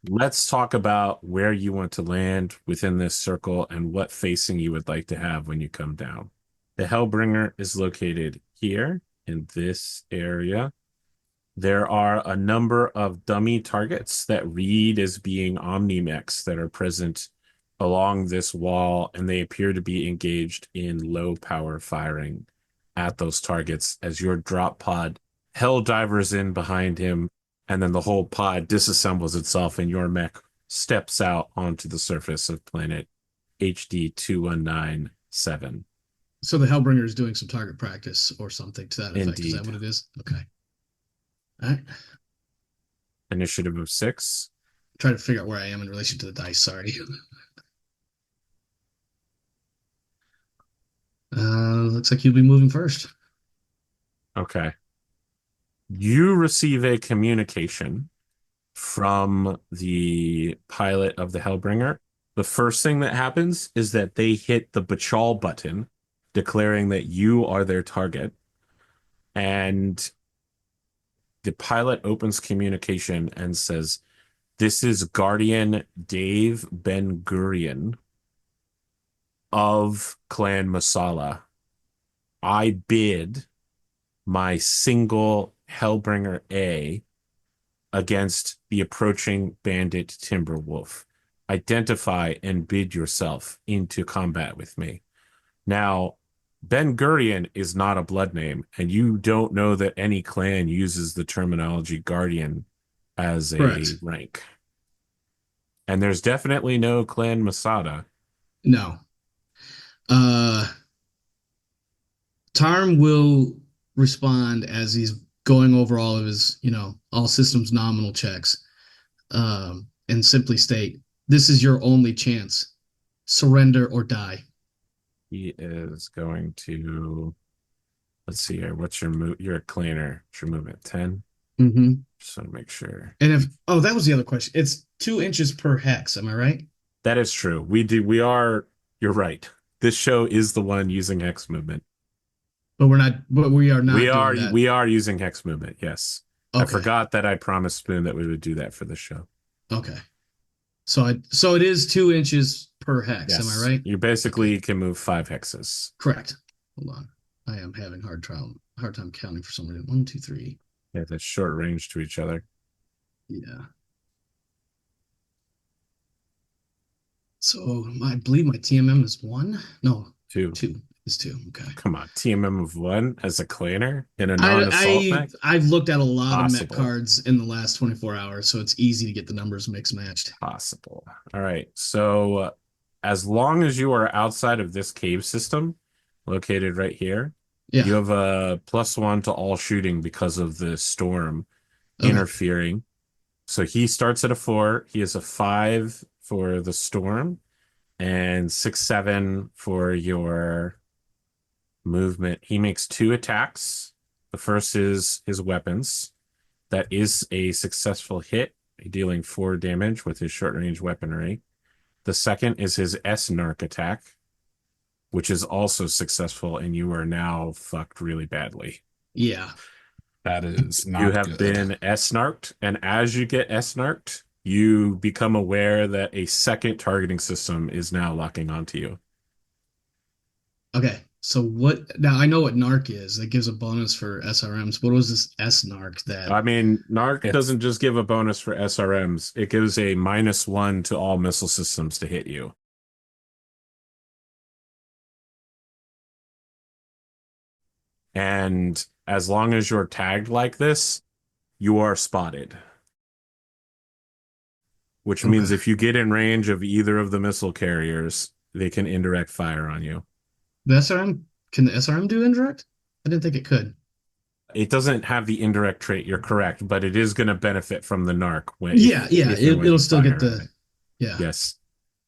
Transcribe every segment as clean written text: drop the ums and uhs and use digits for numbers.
let's talk about where you want to land within this circle and what facing you would like to have when you come down. The Hellbringer is located here in this area. There are a number of dummy targets that read as being Omnimechs that are present along this wall, and they appear to be engaged in low power firing at those targets as your drop pod hell divers in behind him, and then the whole pod disassembles itself, and your mech steps out onto the surface of planet HD 2197. So the Hellbringer is doing some target practice or something to that effect. Is that Indeed. what it is? Okay. All right. Initiative of 6. Try to figure out where I am in relation to the dice. Sorry. Looks like you'll be moving first. Okay. You receive a communication from the pilot of the Hellbringer. The first thing that happens is that they hit the Bachal button, declaring that you are their target. And the pilot opens communication and says, "This is Guardian Dave Ben Gurion of Clan Masala. I bid my single Hellbringer A against the approaching bandit Timberwolf. Identify and bid yourself into combat with me." Now, Ben Gurion is not a blood name, and you don't know that any clan uses the terminology Guardian as a Correct. rank. And there's definitely no Clan Masada. No. Uh, Tarm will respond as he's going over all of his, all systems nominal checks, and simply state, "This is your only chance. Surrender or die." He is going to, let's see here. What's your move? You're a clanner. What's your movement? 10? Mm-hmm. Just want to make sure. And that was the other question. It's 2 inches per hex. Am I right? That is true. You're right. This show is the one using hex movement. But we are We not are doing that. we are using hex movement, yes. I Okay. forgot that I promised Spoon that we would do that for the show. Okay. So it is 2 inches per hex. Am I Yes. right? You Okay. basically can move 5 hexes. Correct. Hold on. I am having hard time counting for some reason. One, two, three. Yeah, that's short range to each other. Yeah. So I believe my TMM is one. No, 2. two. It's two. Okay. Come on, TMM of 1 as a clanner in a non-assault mech? I've looked at a lot of Met Possible. cards in the last 24 hours, so it's easy to get the numbers mixed matched. Possible. All right. So as long as you are outside of this cave system, located right here, Yeah. you have a +1 to all shooting because of the storm Okay. interfering. So he starts at a 4. He has a 5 for the storm and 6/7 for your movement. He makes 2 attacks. The first is his weapons. That is a successful hit, dealing 4 damage with his short range weaponry. The second is his S-Narc attack, which is also successful, and you are now fucked really badly. Yeah. That is You not have good. been S-Narked, and as you get S-Narked, you become aware that a second targeting system is now locking onto you. Okay. So what now I know what NARC is. That gives a bonus for SRMs. What was this S-NARC that I mean, Narc It's doesn't just give a bonus for SRMs, it gives a -1 to all missile systems to hit you. And as long as you're tagged like this, you are spotted. Which means okay. if you get in range of either of the missile carriers, they can indirect fire on you. The SRM can the SRM do indirect? I didn't think it could. It doesn't have the indirect trait, you're correct, but it is going to benefit from the narc when Yeah, yeah. if and when It'll you still get fire on the it. yeah. Yes.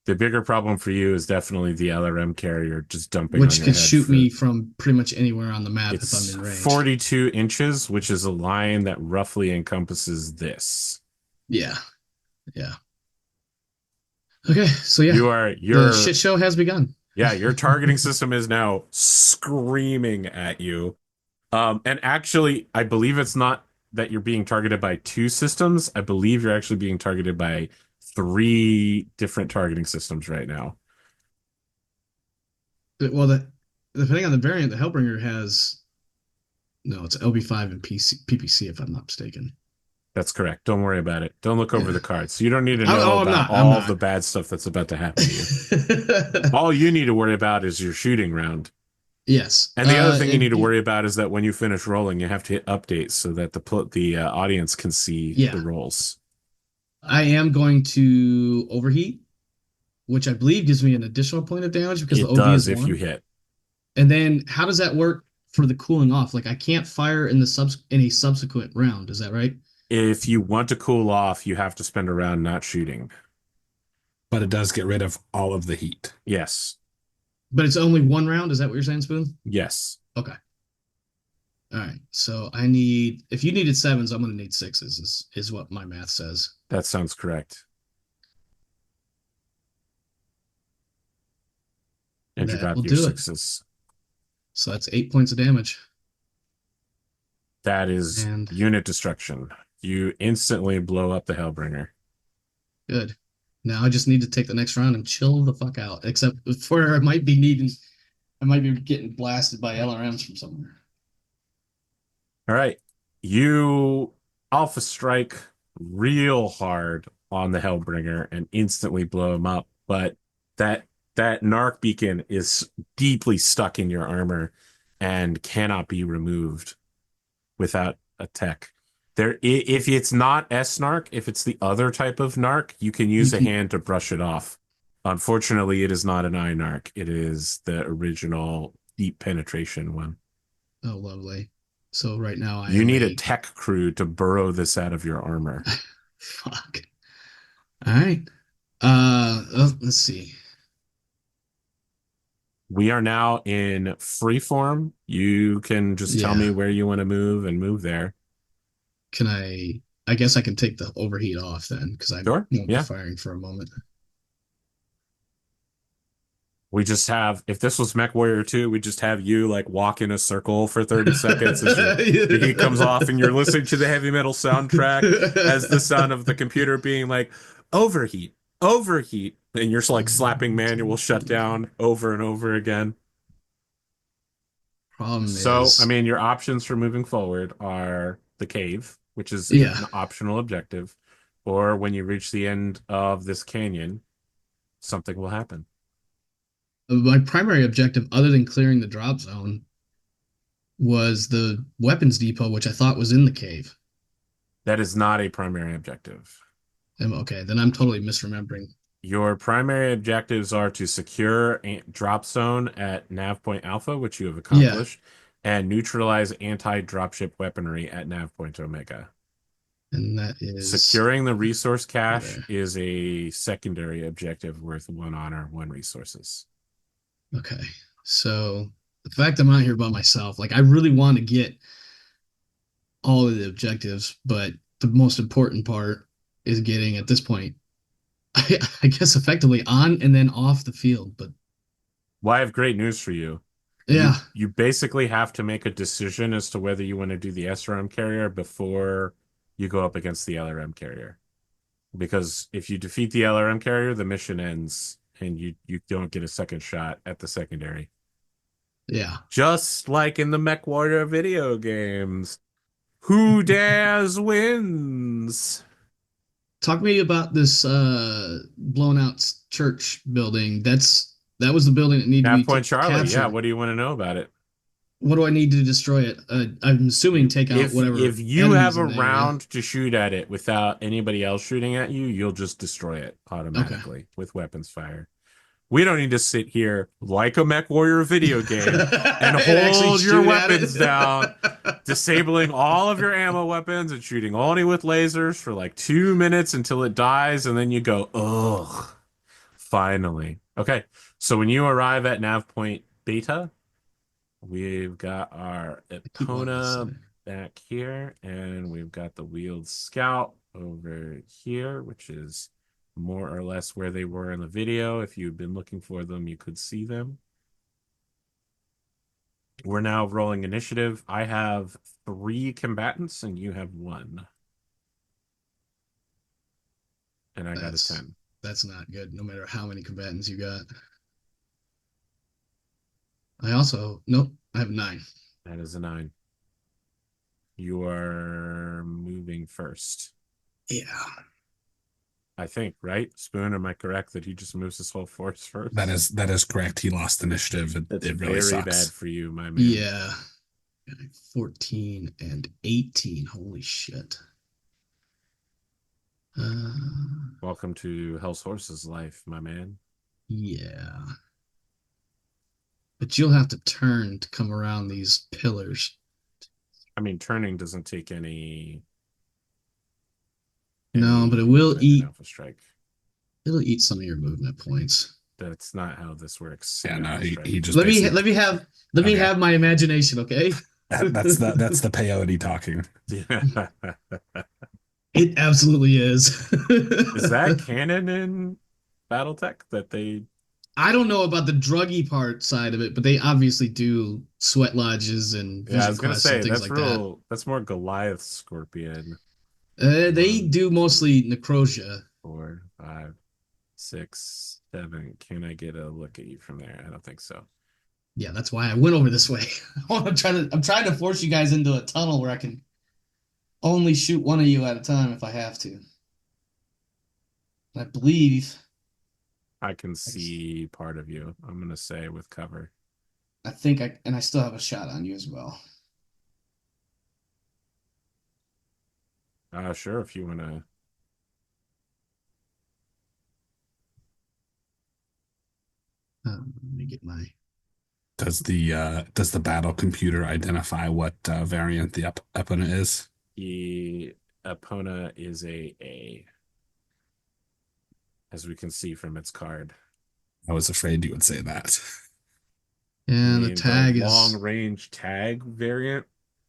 The bigger problem for you is definitely the LRM carrier just dumping on Which your could head shoot for me from pretty much anywhere on the map if I'm it's in range. 42 inches, which is a line that roughly encompasses this. Yeah. Yeah. Okay, so yeah, You are the you're shit show has begun. Yeah, your targeting system is now screaming at you. And actually, I believe it's not that you're being targeted by 2 systems. I believe you're actually being targeted by three different targeting systems right now. Well, depending on the variant, the Hellbringer has no, it's LB5 and PPC if I'm not mistaken. That's correct. Don't worry about it. Don't look over Yeah. the cards. You don't need to know Oh, I'm about not. I'm all of the not. bad stuff that's about to happen to you. All you need to worry about is your shooting round. Yes. And the other thing you need to worry about is that when you finish rolling, you have to hit update so that the audience can see the Yeah. rolls. I am going to overheat, which I believe gives me an additional point of damage because the It OB does is if you one. hit. And then how does that work for the cooling off? Like I can't fire in a subsequent round. Is that right? If you want to cool off, you have to spend a round not shooting. But it does get rid of all of the heat. Yes. But it's only one round. Is that what you're saying, Spoon? Yes. Okay. All right. So I need, if you needed sevens, I'm going to need sixes, is what my math says. That sounds correct. And you That will got your do it. sixes. So that's 8 points of damage. That is And unit destruction. You instantly blow up the Hellbringer. good. Now I just need to take the next round and chill the fuck out. Except for I might be getting blasted by LRMs from somewhere. All right. You alpha strike real hard on the Hellbringer and instantly blow him up. But that that narc beacon is deeply stuck in your armor and cannot be removed without a tech. If it's not S narc, if it's the other type of narc, you can You use a can, hand to brush it off. Unfortunately, it is not an I narc. It is the original deep penetration one. oh, lovely. So right now I You am need a a tech crew to burrow this out of your armor. fuck. All right. Let's see. We are now in free form. You can just tell me Yeah. where you want to move and move there. Can I guess I can take the overheat off then because I Sure. won't be Yeah. firing for a moment. We just have, if this was Mech Warrior 2, we just have you like walk in a circle for 30 seconds as your heat comes off and you're listening to the heavy metal soundtrack as the sound of the computer being like, overheat, overheat. And you're like slapping manual shutdown over and over again. Problem So, I is, mean, your options for moving forward are the cave, which is yeah, an optional objective, or when you reach the end of this canyon, something will happen. my primary objective, other than clearing the drop zone, was the weapons depot, which I thought was in the cave. That is not a primary objective. Okay, then I'm totally misremembering. Your primary objectives are to secure a drop zone at Nav Point Alpha, which you have Yeah, accomplished, and neutralize anti-dropship weaponry at Nav Point Omega. and that is Securing the resource cache there. is a secondary objective worth 1 honor, 1 resources. Okay, so the fact I'm out here by myself, like I really want to get all of the objectives, but the most important part is getting at this point, I guess effectively on and then off the field. But Well, I have great news for you. You yeah, you basically have to make a decision as to whether you want to do the SRM carrier before you go up against the LRM carrier. Because if you defeat the LRM carrier, the mission ends and you don't get a second shot at the secondary. yeah. Just like in the Mech Warrior video games. Who dares wins? Talk to me about this blown out church building. That was the building that needed to Nav be Point Charlie. Yeah, captured. what do you want to know about it? What do I need to destroy it? I'm assuming You take out if whatever you have enemies a in the area. round to shoot at it without anybody else shooting at you, you'll just destroy it Okay. automatically with weapons fire. We don't need to sit here like a Mech Warrior video game and And actually hold your shoot at weapons down, it. disabling all of your ammo weapons and shooting only with lasers for like 2 minutes until it dies, and then you go, ugh, finally. Okay, so when you arrive at Nav Point Beta, we've got our I keep wanting to Epona say. back here, and we've got the Wheeled Scout over here, which is more or less where they were in the video. If you've been looking for them, you could see them. We're now rolling initiative. I have 3 combatants, and you have 1. and I got a That's 10. that's not good, no matter how many combatants you got. I also nope, I have 9. That is a 9. You are moving first. Yeah. I think, right? Spoon, am I correct that he just moves his whole force That first? is correct. He lost initiative. That's It really very bad sucks. for you, my man. Yeah. 14 and 18. Holy shit. Welcome to Hell's Horse's life, my man. Yeah. But you'll have to turn to come around these pillars. I mean, turning doesn't take any No, but it will movement in eat Alpha Strike. it'll eat some of your movement points. That's not how this works Yeah, in no, Alpha Strike. he just Let me basically let me have let me okay. have my imagination, okay? That's the peyote talking. Yeah. It absolutely is. Is that canon in Battletech that they? I don't know about the druggy part side of it, but they obviously do sweat lodges and Yeah, I vision was gonna quests and say things that's like that. real. That's more Goliath Scorpion. They One, do two, mostly necrosia. 4, 5, 6, 7. Can I get a look at you from there? I don't think so. Yeah, that's why I went over this way. I'm trying to force you guys into a tunnel where I can only shoot one of you at a time if I have to. I believe I can see part of you. I'm gonna say with cover. I think I still have a shot on you as well. Sure, if you wanna. Let me get my Does the battle computer identify what variant the opponent is? The opponent is a, as we can see from its card. I was afraid you would say that. You and the mean the tag long is range tag variant?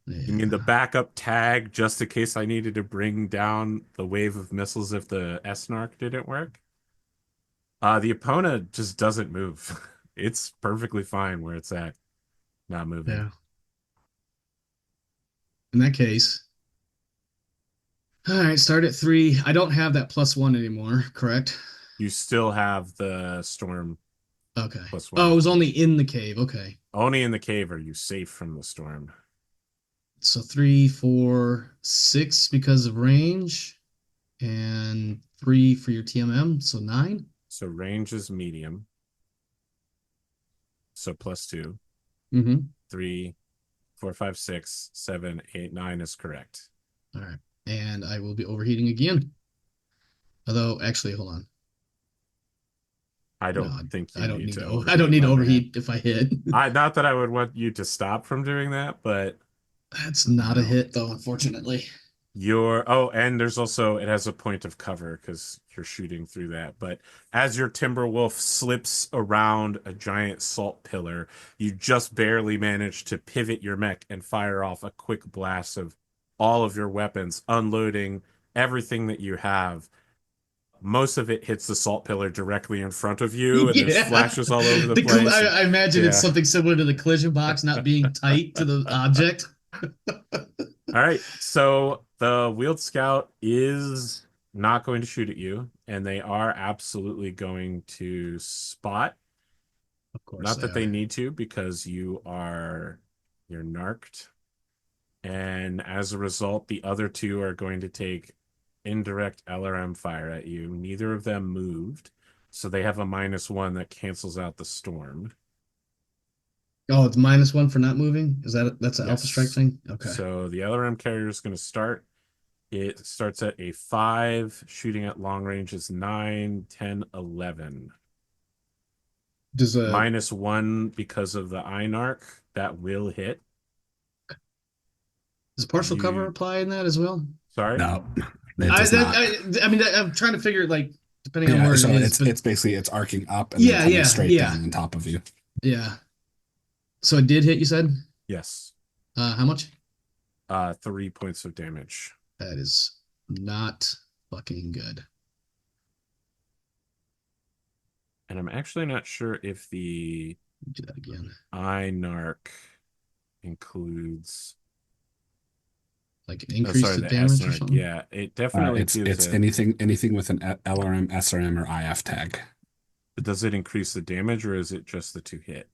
You mean the yeah. backup tag just in case I needed to bring down the wave of missiles if the SNARC didn't work? The opponent just doesn't move. It's perfectly fine where it's at, not moving. Yeah. In that case, all right, start at 3. I don't have that +1 anymore, correct? You still have the storm Okay. Oh, +1. it was only in the cave. Okay. Only in the cave are you safe from the storm. So 3, 4, 6 because of range, and 3 for your TMM, so 9. So range is medium. So +2. Mm-hmm. 3, 4, 5, 6, 7, 8, 9 is correct. All right. And I will be overheating again. Although, actually, hold on. I No, don't think I you don't need need to to. I don't overheat, need to my man. overheat if I hit. Not that I would want you to stop from doing that, but That's not a no. hit, though, unfortunately. And there's also it has a point of cover because you're shooting through that. But as your Timberwolf slips around a giant salt pillar, you just barely manage to pivot your mech and fire off a quick blast of all of your weapons, unloading everything that you have. Most of it hits the salt pillar directly in front of you, and there's Yeah. flashes all over the The cl place. And I imagine it's yeah. something similar to the collision box not being tight to the object. All right. So the wheeled scout is not going to shoot at you, and they are absolutely going to spot. Of course Not they that they are. need to, because you're narked. And as a result, the other two are going to take indirect LRM fire at you. Neither of them moved, so they have a -1 that cancels out the storm. Oh, it's -1 for not moving? That's an alpha strike Yes. thing? Okay. So the LRM carrier is going to start. It starts at a 5, shooting at long range is 9, 10, 11. Does a -1 because of the Einarch, that will hit. does partial cover You, apply in that as well? sorry? No, it does not. I mean, I'm trying to figure like depending on Yeah, where it so is, but it's basically it's arcing up and then yeah, coming yeah, straight yeah, down on top of you. yeah. So it did hit, you said? Yes. How much? 3 points of damage. That is not fucking good. And I'm actually not sure if the Do that again. Einarch includes. Like an Oh, increase sorry, to the damage or SNARC. something? Yeah, it definitely gives It's it. anything with an LRM, SRM, or IF tag. But does it increase the damage or is it just the two hit?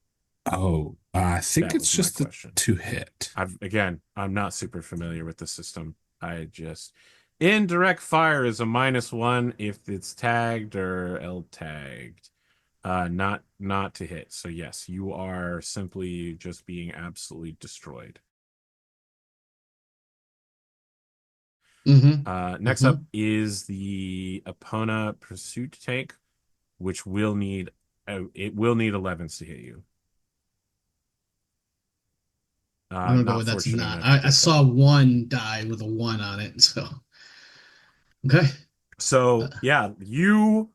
Oh, I think That it's was my just the question. two hit. I'm not super familiar with the system. I just indirect fire is a -1 if it's tagged or L tagged. Not to hit. So yes, you are simply just being absolutely destroyed. Mm-hmm. Next Mm-hmm. up is the Epona Pursuit tank, which will need it will need 11s to hit you. I'm gonna go Not with that's fortunate not. enough to I get saw that. one die with a one on it, so okay. Uh, So yeah, you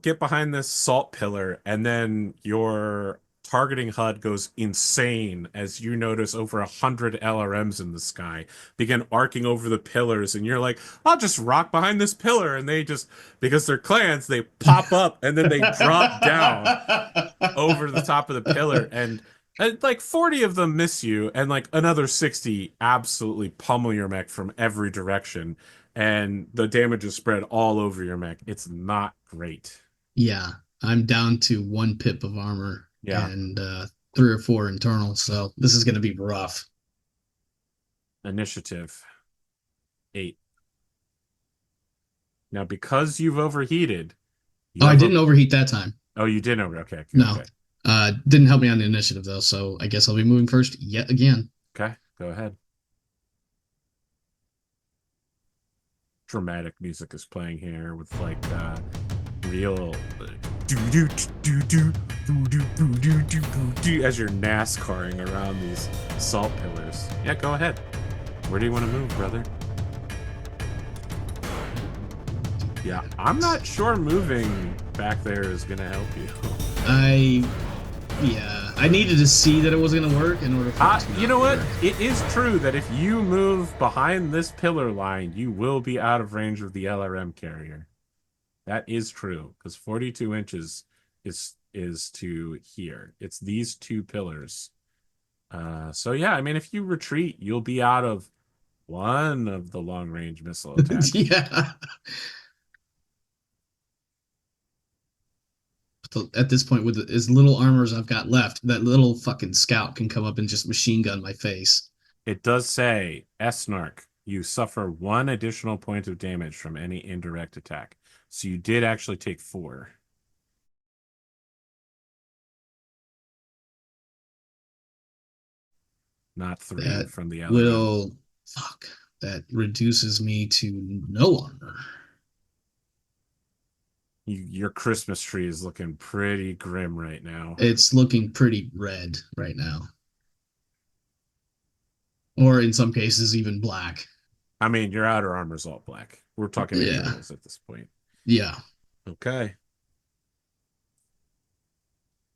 get behind this salt pillar, and then your targeting HUD goes insane as you notice over 100 LRMs in the sky begin arcing over the pillars, and you're like, I'll just rock behind this pillar, and they just because they're clans, they pop up and then they drop down over the top of the pillar, and like 40 of them miss you, and like another 60 absolutely pummel your mech from every direction, and the damage is spread all over your mech. It's not great. Yeah, I'm down to one pip of armor Yeah. and three or four internal, so this is gonna be rough. Initiative 8. Now, because you've overheated, you Oh, I have a. didn't overheat that time. Oh, you did over. Okay, okay, No. okay. Didn't help me on the initiative though, so I guess I'll be moving first yet again. Okay, go ahead. Dramatic music is playing here with like real do do do do do do do do do as you're NASCARing around these salt pillars. Yeah, go ahead. Where do you want to move, brother? Yeah, I'm not sure moving back there is gonna help you. I Yeah, I needed to see that it was gonna work in order for it to You not know what? work. It is true that if you move behind this pillar line, you will be out of range of the LRM carrier. That is true because 42 inches is to here. It's these two pillars. So yeah, I mean, if you retreat, you'll be out of one of the long range missile attacks. Yeah. At this point, with as little armor as I've got left, that little fucking scout can come up and just machine gun my face. It does say SNARC, you suffer 1 additional point of damage from any indirect attack. So you did actually take 4. Not 3 That from the LRM. will fuck. That reduces me to no armor. Your Christmas tree is looking pretty grim right now. It's looking pretty red right now, or in some cases even black. I mean, your outer armor's all black. We're talking Yeah, internals at this point. yeah. Okay.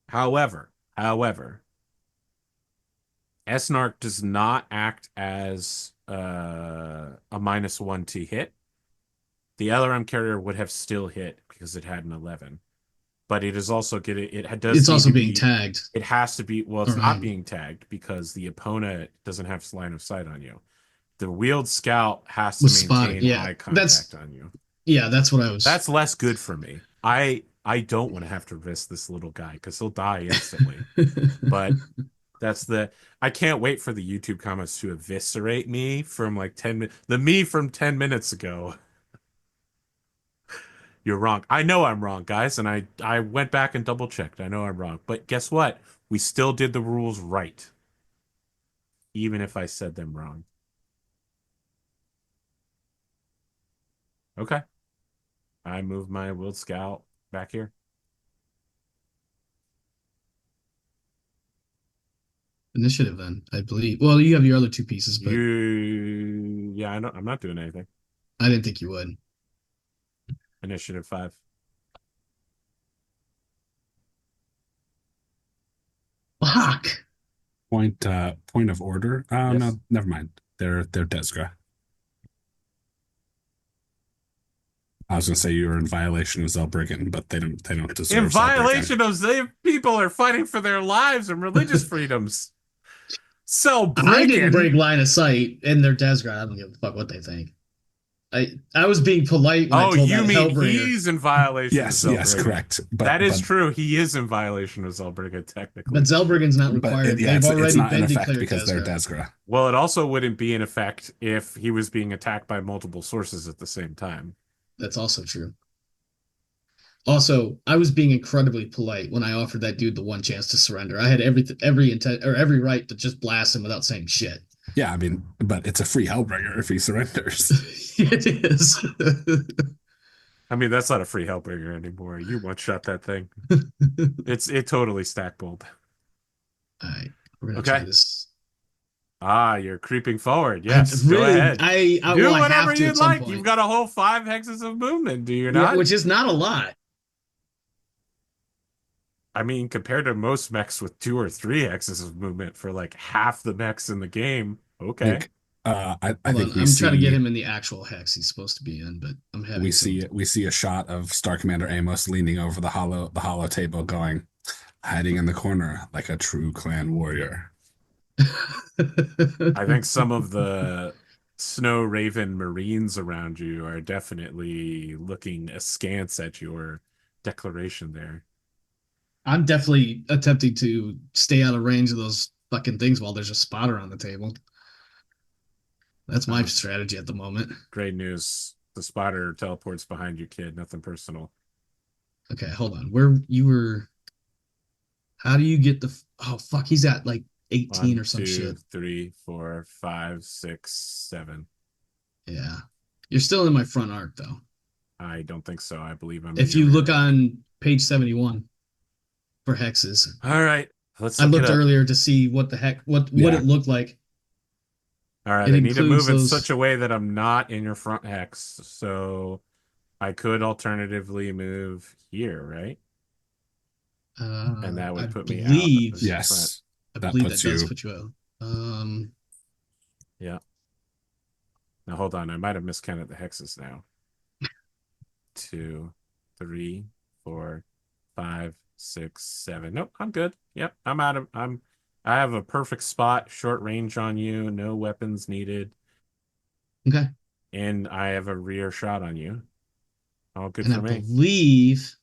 However, SNARC does not act as a -1 to hit. The LRM carrier would have still hit because it had an 11, but it is also getting does It's need also to being be. tagged, It has to be. Well, it's or not being tagged because the opponent doesn't have line of sight on you. The wheeled scout has to was spotted. maintain Yeah, eye contact on you. that's what I was. That's less good for me. I don't want to have to risk this little guy because he'll die instantly. But that's the I can't wait for the YouTube comments to eviscerate me from like 10 minutes. The me from 10 minutes ago. You're wrong. I know I'm wrong, guys, and I went back and double checked. I know I'm wrong. But guess what? We still did the rules right, even if I said them wrong. Okay. I moved my Wild Scout back here. Initiative then, I believe. Well, you have your other two pieces, but Yeah, I'm not doing anything. I didn't think you would. Initiative 5. Fuck. Point of order. Oh Yes. no, never mind. They're Desgra. I was gonna say you were in violation of Zelbriggen, but they don't deserve In Zelbriggen. violation of the people are fighting for their lives and religious freedoms. I didn't break Zellbriggen. line of sight in their Desgrat. I don't give a fuck what they think. I was being polite when I Oh, told you that mean Hellbringer. he's in violation of Yes, Zellbriggen. correct. That is true. He is in violation of Zellbriggen, But technically. Zellbriggen's not required. Yeah, They've it's already not in been effect declared because they're Desgrat. Desgra. Well, it also wouldn't be in effect if he was being attacked by multiple sources at the same time. That's also true. Also, I was being incredibly polite when I offered that dude the one chance to surrender. I had every intent or every right to just blast him without saying shit. Yeah, I mean, but it's a free Hellbringer if he surrenders. It is. I mean, that's not a free Hellbringer anymore. You one shot that thing. It totally stack bowled. All right, we're gonna try Okay. this. Ah, you're creeping forward. I Yes, go really, ahead. well, Do I whatever have to you'd at some like. You've point. got a whole 5 hexes of movement, do you Yeah, not? which is not a lot. I mean, compared to most mechs with 2 or 3 hexes of movement for like half the mechs in the game. I Okay. think I Hold think on, I'm trying to get him in the actual hex he's supposed to be in, but I'm having some. we see a shot of Star Commander Amos leaning over the hollow table, going hiding in the corner like a true clan warrior. I think some of the Snow Raven Marines around you are definitely looking askance at your declaration there. I'm definitely attempting to stay out of range of those fucking things while there's a spotter on the table. That's my Uh, strategy at the moment. Great news. The spotter teleports behind you, kid. Nothing personal. Okay, hold on. Where you were? How do you get the? Oh fuck, he's at like 18 One, or some two, shit. 3, 4, 5, 6, 7. Yeah, you're still in my front arc though. I don't think so. I believe I'm in If your you look rear arc. on page 71 for hexes, All right, let's I look it looked up. earlier to see what the heck what Yeah, it looked like. All right, It I need to includes move in those. such a way that I'm not in your front hex. So I could alternatively move here, right? And that I would put me out of believe this front. yes, I that believe that puts does you. put you out. Yeah. Now hold on. I might have miscounted the hexes now. 2, 3, 4, 5, 6, 7. Nope, I'm good. Yep, I'm out of I have a perfect spot, short range on you, no weapons needed, Okay, and I have a rear shot on you. All good and I for me. believe.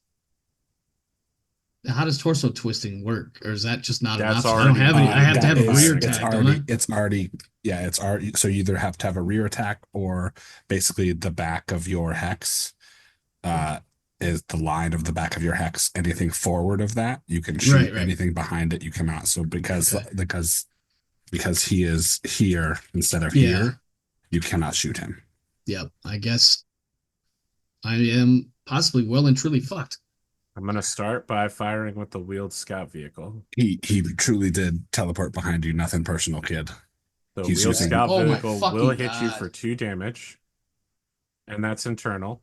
How does torso twisting work, or is that just not an That's option? I don't have any. I already have to That have a rear firing it's tag, it. don't I? already yeah, it's already so you either have to have a rear attack or basically the back of your hex uh is the line of the back of your hex. Anything forward of that, you can shoot. Right, right. Anything behind it, you cannot. So Okay. because he is here instead of Yeah. here, you cannot shoot him. Yep. I guess I am possibly well and truly fucked. I'm gonna start by firing with the wheeled scout vehicle. He truly did teleport behind you. Nothing personal, kid. The He's wheeled Okay. using scout Oh my vehicle will fucking hit you for god. 2 damage, and that's internal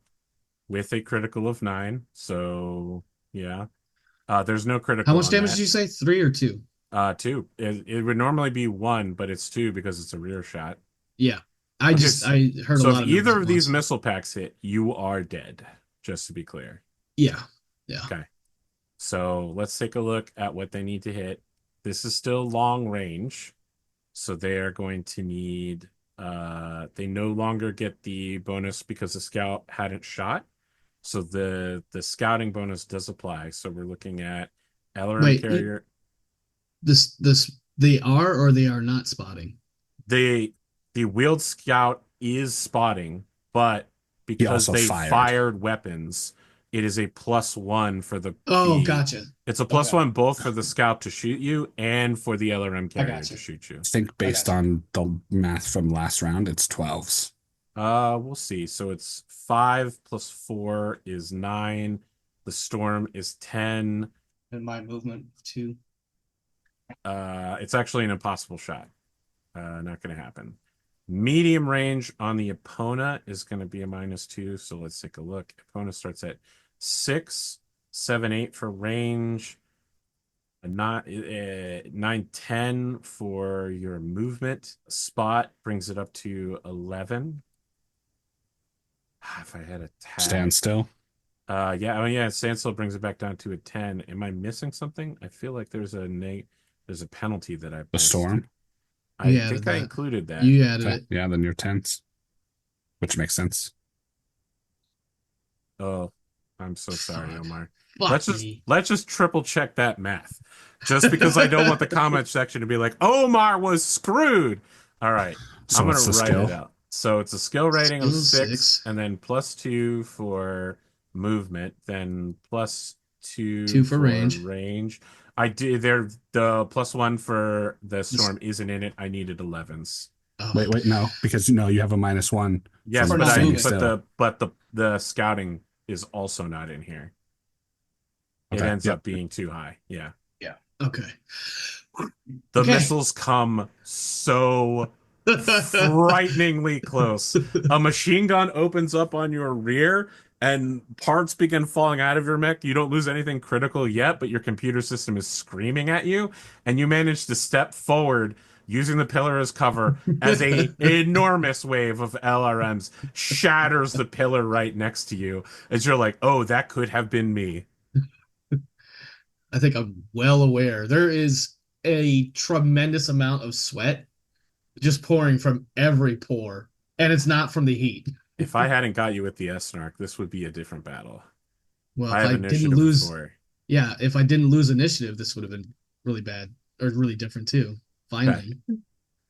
with a critical of 9. So yeah. There's no How critical much on damage did that. you say? 3 or 2? 2. It would normally be 1, but it's 2 because it's a rear shot. Yeah. Okay, I heard a so if lot of numbers either at of these once. missile packs hit, you are dead, just to be clear. Yeah. Yeah. Okay, so let's take a look at what they need to hit. This is still long range, so they are going to need, they no longer get the bonus because the scout hadn't shot. So the scouting bonus does apply. So we're looking at LRM Wait, carrier. this they are or they are not spotting. They the wheeled scout is spotting, but He because also they fired. fired weapons, it is a +1 for Oh, the gotcha. it's a plus Okay. one both for the scout to shoot you and for the LRM I carrier to gotcha. shoot you. I think I based gotcha. on the math from last round, it's 12s. We'll see. So it's 5 plus 4 is 9. The storm is 10. And my movement 2. It's actually an impossible shot. Not going to happen. Medium range on the opponent is going to be a -2. So let's take a look. Opponent starts at 6, 7, 8 for range. Not 9, 10 for your movement. Spot brings it up to 11. If I had a Stand tag. still. Yeah, oh yeah, standstill brings it back down to a 10. Am I missing something? I feel like there's a penalty that I The missed. storm. I You added think I that. included that. You added Okay. it. Yeah, then you're tense, which makes sense. Oh, I'm so sorry, Fuck. Omar. Fuck me. Let's just triple check that math. Just because I don't want the comment section to be like, Omar was screwed. All right. So I'm gonna what's the write it skill? out. So it's a skill rating of Skill 6, 6. and then +2 for movement, then +2 2 for for range. range. I did there the +1 for the This. storm isn't in it. I needed 11s. Wait, Oh. wait, no, because you know you have a -1 Yes, For from but not standing moving. still. the scouting is also not in here. It Okay. ends Yep. up being too high. Yeah. Yeah. Okay. The Okay. missiles come so frighteningly close. A machine gun opens up on your rear and parts begin falling out of your mech. You don't lose anything critical yet, but your computer system is screaming at you, and you manage to step forward using the pillar as cover as a enormous wave of LRMs shatters the pillar right next to you as you're like, "Oh, that could have been me." I think I'm well aware. There is a tremendous amount of sweat just pouring from every pore, and it's not from the heat. If I hadn't got you with the S-Narc, this would be a different battle. Well, I if have I didn't initiative of lose, 4. yeah, if I didn't lose initiative, this would have been really bad or really different too. Okay. Finally,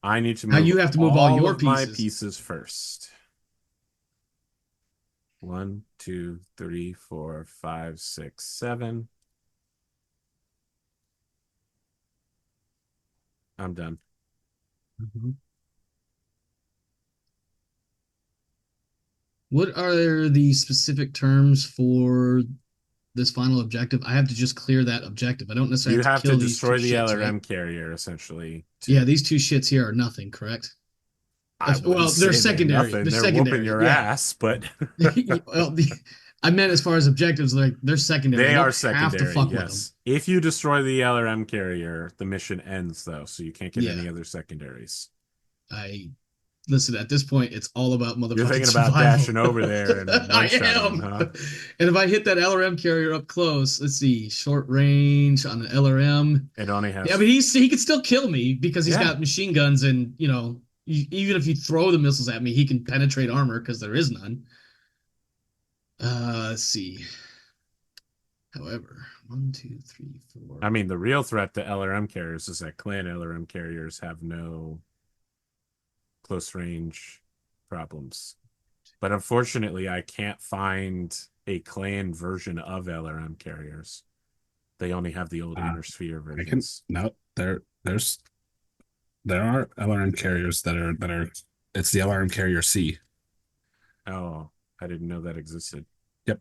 I need to how move you have to move all all your of my pieces. pieces first. 1, 2, 3, 4, 5, 6, 7. I'm done. Mhm. What are the specific terms for this final objective? I have to just clear that objective. I don't necessarily You have to have to kill these two destroy the shits, right? LRM carrier, essentially. Yeah, these two shits here are nothing, correct? I wouldn't Well, they're say they're secondary. nothing. They're They're whooping secondary. your Yeah. ass, but Well, I meant as far as objectives, like they're secondary. I they are don't have to secondary, fuck with them. yes. If you destroy the LRM carrier, the mission ends, though, so you can't get Yeah, any other secondaries. I listen. At this point, it's all about You're motherfucking thinking about survival. dashing over there and I one-shotting them, am. huh? And if I hit that LRM carrier up close, let's see, short range on the LRM. It only Yeah, has, but he can still kill me because he's yeah. got machine guns, and even if you throw the missiles at me, he can penetrate armor because there is none. Let's see. However, one, two, three, I four. mean, the real threat to LRM carriers is that clan LRM carriers have no close range problems. But unfortunately, I can't find a clan version of LRM carriers. They only have the old Uh, inner sphere I can versions. no. There are LRM carriers that are. It's the LRM carrier C. Oh, I didn't know that existed. Yep.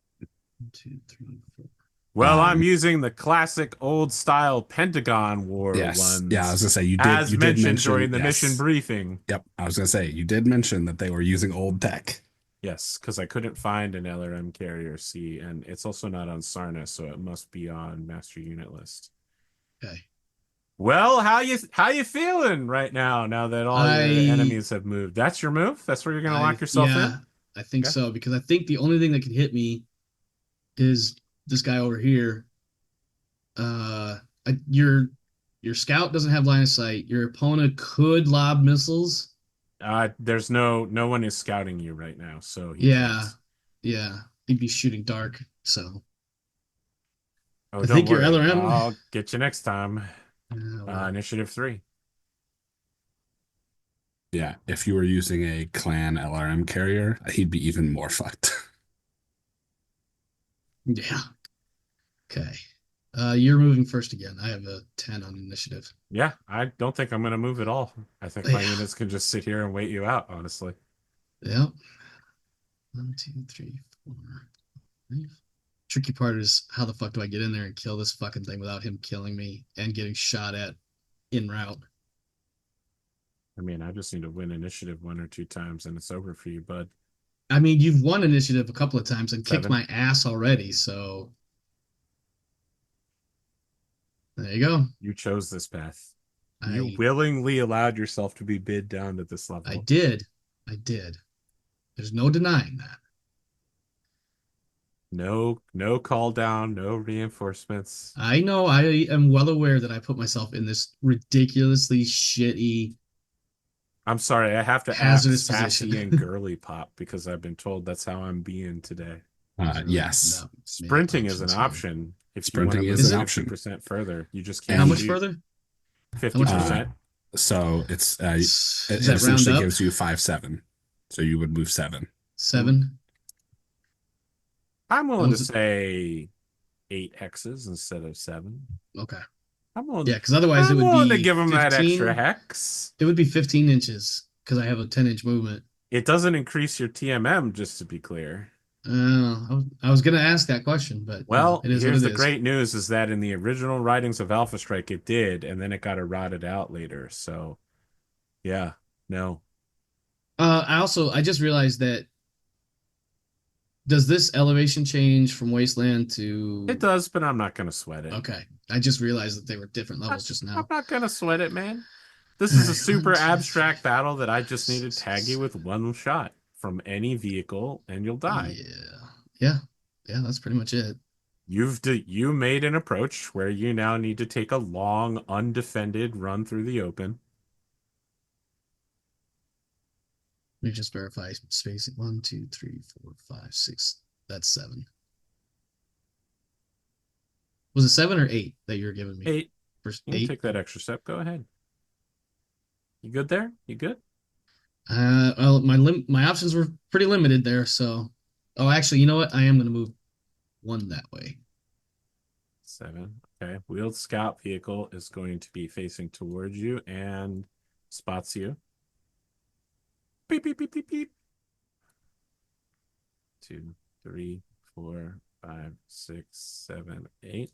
One, two, three, four. Well, I'm Um. using the classic old style Pentagon War Yes. Yeah. I was ones, gonna say you did. as You did mentioned mention during the mission yes. briefing. Yep. I was gonna say you did mention that they were using old tech. Yes, because I couldn't find an LRM carrier C, and it's also not on Sarna, so it must be on master unit list. Okay. Well, how you feeling right now? Now that all your I enemies have moved, that's your move. That's where you're gonna I lock yourself in. yeah, I think Okay. so because I think the only thing that can hit me is this guy over here. Uh, your scout doesn't have line of sight. Your opponent could lob missiles. There's no one is scouting you right now, so he Yeah, can't. yeah, he'd be shooting dark. So Oh, I don't think your worry. LRM. I'll get you next time. Well, Initiative 3. Yeah. If you were using a clan LRM carrier, he'd be even more fucked. yeah. Okay. You're moving first again. I have a 10 on initiative. Yeah, I don't think I'm gonna move at all. I think my Yeah. units can just sit here and wait you out, honestly. Yep. One, two, three, four, five. Tricky part is how the fuck do I get in there and kill this fucking thing without him killing me and getting shot at en route? I mean, I just need to win initiative 1 or 2 times and it's over for you, bud. I mean, you've won initiative a couple of times and kicked 7. my ass already, so there you go. You chose this path. You I willingly allowed yourself to be bid down to this I level. did. I did. There's no denying that. No call down, no reinforcements. I know I am well aware that I put myself in this ridiculously shitty I'm sorry, I have to ask hazardous position. sassy and girly pop because I've been told that's how I'm being today. These are opened Yes, up many Sprinting is an options here. option if you want to sprinting is move Is an it? option. 50% further. You just can't How And much shoot further? How much further? 50%. so it Does that round essentially up? gives you 5-7. So you would move 7. 7? I'm willing to Was it? say 8 hexes instead of 7. Okay. I'm willing, Yeah, because otherwise it I'm would willing to be give them that extra 15. hex. It would be 15 inches because I have a 10-inch movement. It doesn't increase your TMM, just to be clear. I was going to ask that question, but Well, it is what here's it the is. great news is that in the original writings of Alpha Strike, it did, and then it got eroded out later. So, yeah, no. I just realized that does this elevation change from wasteland It to does, but I'm not going to sweat it. okay. I just realized that they were different I- levels just I'm now. not going to sweat it, man. This All is a right, one, super two, three, abstract battle that I four, just need to six, tag you with one shot from any vehicle, and you'll die. yeah. Yeah. Yeah, that's pretty much it. You made an approach where you now need to take a long, undefended run through the open. Let me just verify spacing. 1, 2, 3, 4, 5, 6. That's 7. Was it 7 or 8 that you were giving me? 8. First You can 8? take that extra step. Go ahead. You good there? You good? Well, my options were pretty limited there, so oh, actually, you know what? I am going to move 1 that way. 7. Okay. Wheeled scout vehicle is going to be facing towards you and spots you. Beep, beep, beep, beep, beep. 2, 3, 4, 5, 6, 7, 8.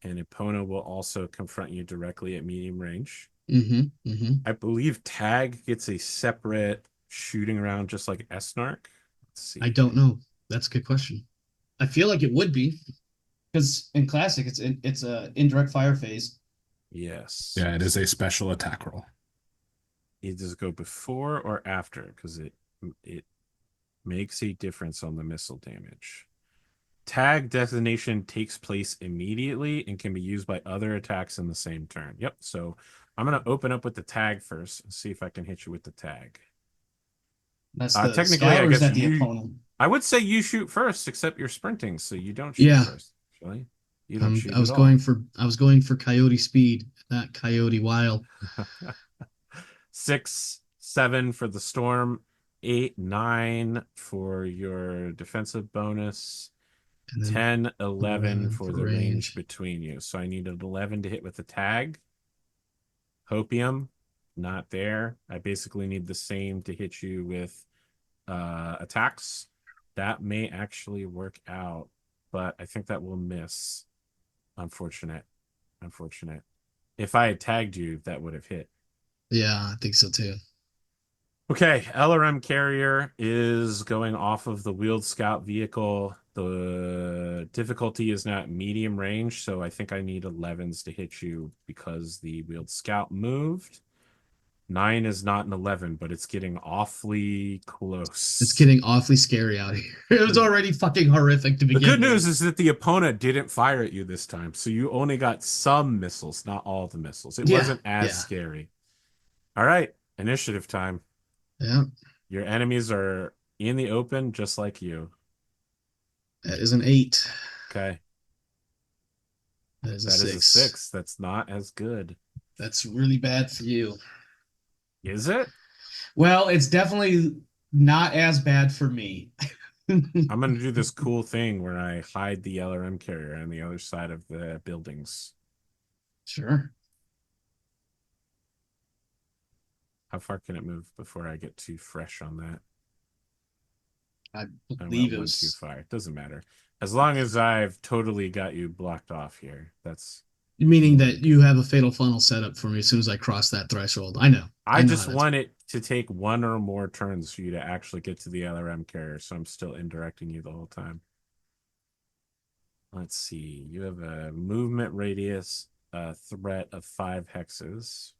And Epona will also confront you directly at medium range. Mm-hmm. Mm-hmm. I believe Tag gets a separate shooting round just like Snark. Let's I see. don't know. That's a good question. I feel like it would be because in classic, it's a indirect fire phase. Yes. Yeah, it is a special attack roll. It does go before or after because it makes a difference on the missile damage. Tag designation takes place immediately and can be used by other attacks in the same turn. Yep. So I'm going to open up with the tag first and see if I can hit you with the tag. That's the Technically, scout, I or is guess that the opponent? I would say you shoot first, except you're sprinting, so you don't shoot Yeah, first. Actually, you don't shoot I was at all. going for Coyote speed, not Coyote wild. 6, 7 for the storm, 8, 9 for your defensive bonus, And then 10, 11 11 for for the range range. between you. So I need an 11 to hit with the tag. Hopium, not there. I basically need the same to hit you with attacks. That may actually work out, but I think that will miss. Unfortunate. Unfortunate. If I had tagged you, that would have hit. Yeah, I think so too. Okay, LRM carrier is going off of the wheeled scout vehicle. The difficulty is not medium range, so I think I need 11s to hit you because the wheeled scout moved. 9 is not an 11, but it's getting awfully It's close. getting awfully scary out here. It was already fucking horrific to The good begin news with. is that the opponent didn't fire at you this time, so you only got some missiles, not all the missiles. It Yeah, wasn't as yeah, scary. All right, initiative time. yeah. Your enemies are in the open just like you. That is an 8. Okay. That is a That is a 6. 6. That's not as good. That's really bad for you. Is it? Well, it's definitely not as bad for me. I'm going to do this cool thing where I hide the LRM carrier on the other side of the buildings. Sure. How far can it move before I get too fresh on that? I I believe went it one too was far. It doesn't matter. As long as I've totally got you blocked off here. That's meaning that you have a fatal funnel set up for me as soon as I cross that threshold. I know. I I know how just that's. want it to take one or more turns for you to actually get to the LRM carrier, so I'm still indirecting you the whole time. Let's see. You have a movement radius threat of 5 hexes.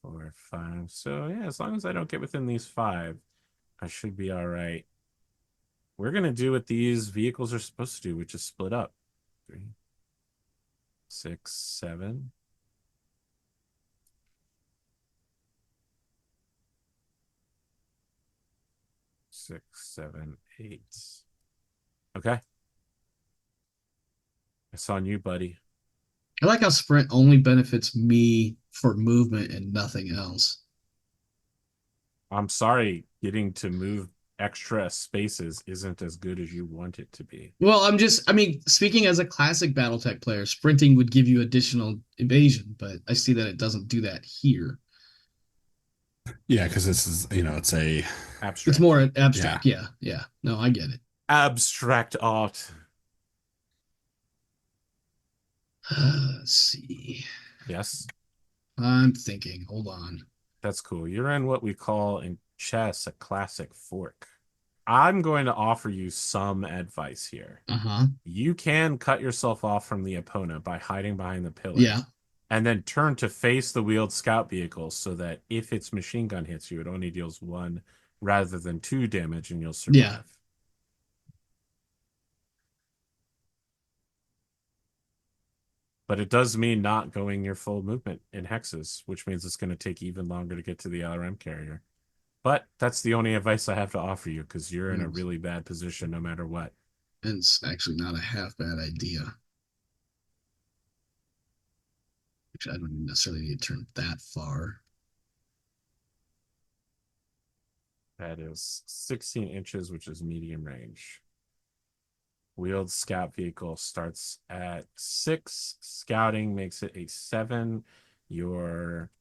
4, 5. So yeah, as long as I don't get within these 5, I should be all right. We're gonna do what these vehicles are supposed to do, which is split up. 3, 6, 7. 6, 7, 8. Okay. It's on you, buddy. I like how sprint only benefits me for movement and nothing else. I'm sorry, getting to move extra spaces isn't as good as you want it to be. Well, I mean, speaking as a classic Battletech player, sprinting would give you additional evasion, but I see that it doesn't do that here. Yeah, because this is, it's a, It's Abstract. more yeah. abstract. Yeah, yeah. No, I get it. Abstract art. Let's see. Yes, I'm thinking. Hold on. that's cool. You're in what we call in chess a classic fork. I'm going to offer you some advice here. Uh-huh. You can cut yourself off from the opponent by hiding behind the pillar Yeah. and then turn to face the wheeled scout vehicle so that if its machine gun hits you, it only deals 1 rather than 2 damage and you'll survive. Yeah. But it does mean not going your full movement in hexes, which means it's going to take even longer to get to the LRM carrier. But that's the only advice I have to offer you because you're in a really bad position no matter what. And it's actually not a half bad idea. Actually, I don't necessarily need to turn that far. That is 16 inches, which is medium range. Wheeled scout vehicle starts at 6. Scouting makes it a 7. Your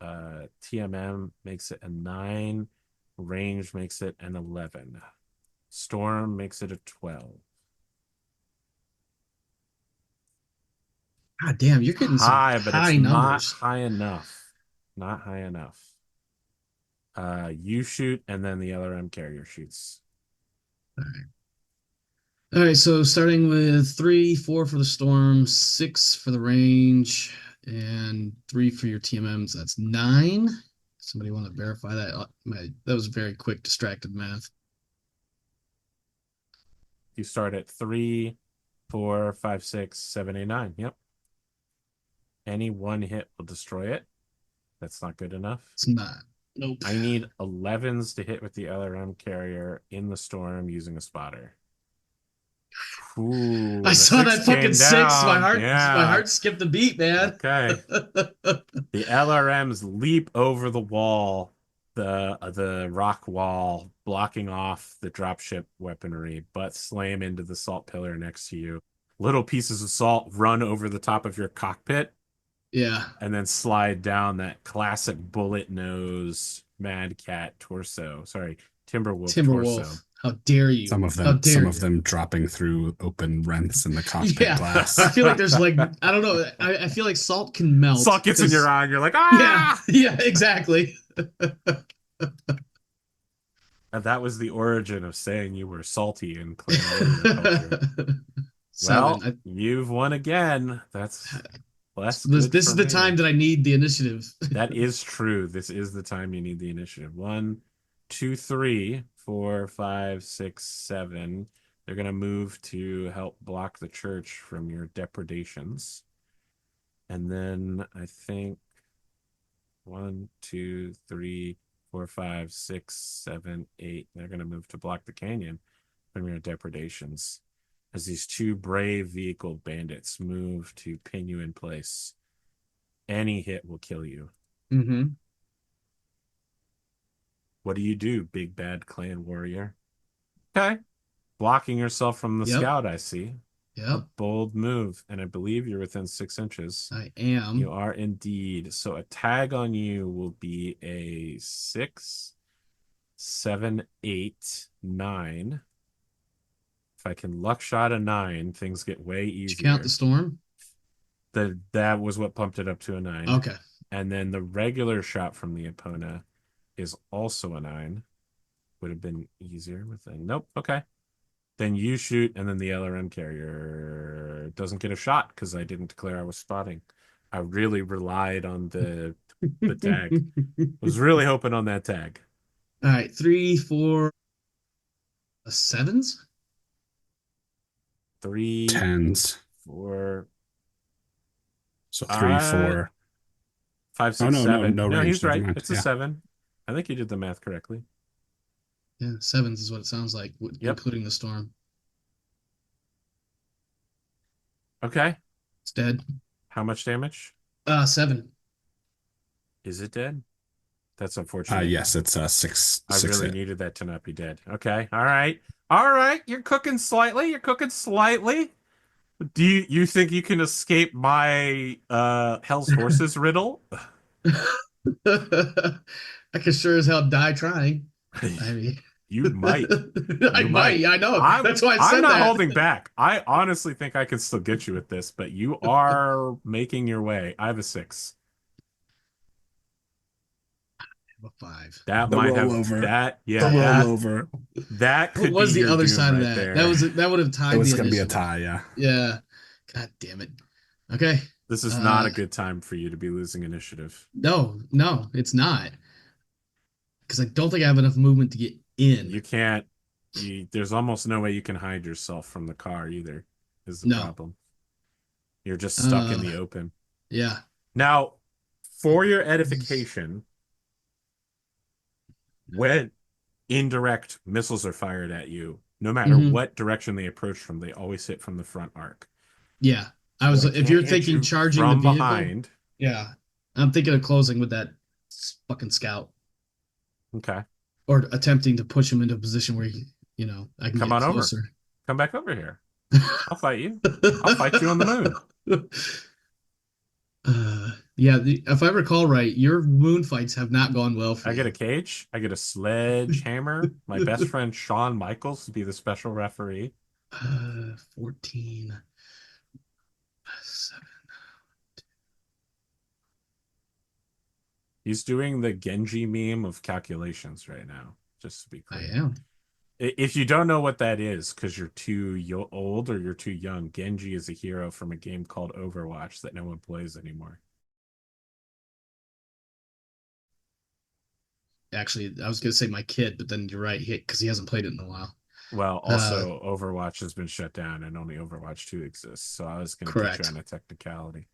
TMM makes it a 9. Range makes it an 11. Storm makes it a 12. God damn, you're getting some High, but it's high not numbers. high enough. Not high enough. You shoot, and then the LRM carrier shoots. All right. All right, so starting with 3, 4 for the storm, 6 for the range, and 3 for your TMMs. That's 9. Somebody want to verify that? That was very quick, distracted math. You start at 3, 4, 5, 6, 7, 8, 9. Yep. Any one hit will destroy it. That's not good enough. It's not. Nope. I need 11s to hit with the LRM carrier in the storm using a spotter. Ooh, I saw that fucking 6. Down. My heart skipped a beat, man. Okay. The LRMs leap over the wall, the rock wall, blocking off the dropship weaponry, but slam into the salt pillar next to you. Little pieces of salt run over the top of your cockpit. Yeah. And then slide down that classic bullet nose Mad Cat torso. Sorry, Timberwolf torso. How dare you? Some of them dropping through open rents in the cockpit glass. I feel like there's like, I don't know. I feel like salt can melt. Salt gets in your eye and you're like, ah! Yeah, exactly. And that was the origin of saying you were salty in Clan culture. Well, you've won again. That's less. This is the time that I need the initiative. That is true. This is the time you need the initiative. 1, 2, 3, 4, 5, 6, 7. They're going to move to help block the church from your depredations. And then I think 1, 2, 3, 4, 5, 6, 7, 8. They're going to move to block the canyon from your depredations as these 2 brave vehicle bandits move to pin you in place. Any hit will kill you. Mm-hmm. What do, big bad clan warrior? Okay. Blocking yourself from the scout, I see. Yep. A bold move, and I believe you're within 6 inches. I am. You are indeed. So a tag on you will be a 6, 7, 8, 9. If I can luck shot a 9, things get way easier. Did you count the storm? That was what pumped it up to a 9. Okay. And then the regular shot from the opponent is also a 9. Would have been easier with a nope. Okay. Then you shoot, and then the LRM carrier doesn't get a shot because I didn't declare I was spotting. I really relied on the tag. Was really hoping on that tag. All right, 3, 4, 7s. 3 10s. 4. So 3, 4. 5, 6, 7. No No, range. he's right. Mind. It's a 7. I think you did the math correctly. Yeah, sevens is what it sounds like, Yep. including the storm. Okay. It's dead. How much damage? Seven. Is it dead? That's unfortunate. Yes, it's I six really hit. needed that to not be dead. Okay. All right. All right. You're cooking slightly. You're cooking slightly. Do you think you can escape my Hell's Horses riddle? I can sure as hell die trying. I mean, You might. I You might. might. I know. I'm That's why I I'm said not that. holding back. I honestly think I can still get you with this, but you are making your way. I have a 6. A five. That The might have rollover. that. The Yeah, rollover. that What could be was the your other doom side of right that? there. That would have It tied was the going to be a initiative. tie, yeah. Yeah. God damn it. Okay. This is not Uh, a good time for you to be losing initiative. no, it's not. Because I don't think I have enough movement to get in. You can't. There's almost no way you can hide yourself from the car either. Is the No. problem? You're just stuck in Uh, the open. yeah. Now, for your edification, when indirect missiles are fired at you, no matter hmm what direction they approach from, they always hit from the front arc. Yeah. So I If can't you're hit thinking you charging the from vehicle, behind. yeah. I'm thinking of closing with that fucking scout Okay. or attempting to push him into a position where, I can Come get on over. closer. Come back over here. I'll fight you. I'll fight you on the moon. Yeah, if I recall right, your moon fights have not gone well for I get a you. cage. I get a sledgehammer. My best friend Shawn Michaels to be the special referee. 14. 7. He's doing the Genji meme of calculations right now, just to be I clear. am. If you don't know what that is because you're too old or you're too young, Genji is a hero from a game called Overwatch that no one plays anymore. Actually, I was gonna say my kid, but then you're right, because he hasn't played it in a while. Well, Uh, also Overwatch has been shut down and only Overwatch 2 exists, so I was going to get you correct. on a technicality.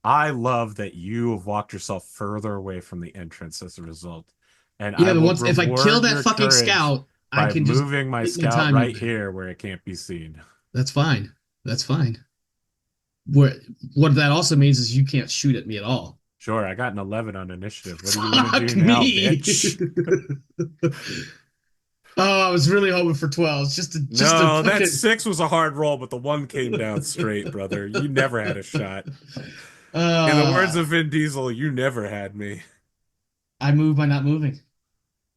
I love that you have walked yourself further away from the entrance as a result, and I Yeah, but will once if I kill reward that your fucking courage scout, I by can just moving my take my scout time right moving. here where it can't be seen. That's fine. That's fine. What what that also means is you can't shoot at me at all. Sure, I got an 11 on initiative. What do you want to Fuck do now, me. bitch? Oh, I was really hoping for 12. Just to No, that fucking 6 was a hard roll, but the 1 came down straight, brother. You never had a shot. In the words uh of Vin Diesel, you never had me. I move by not moving.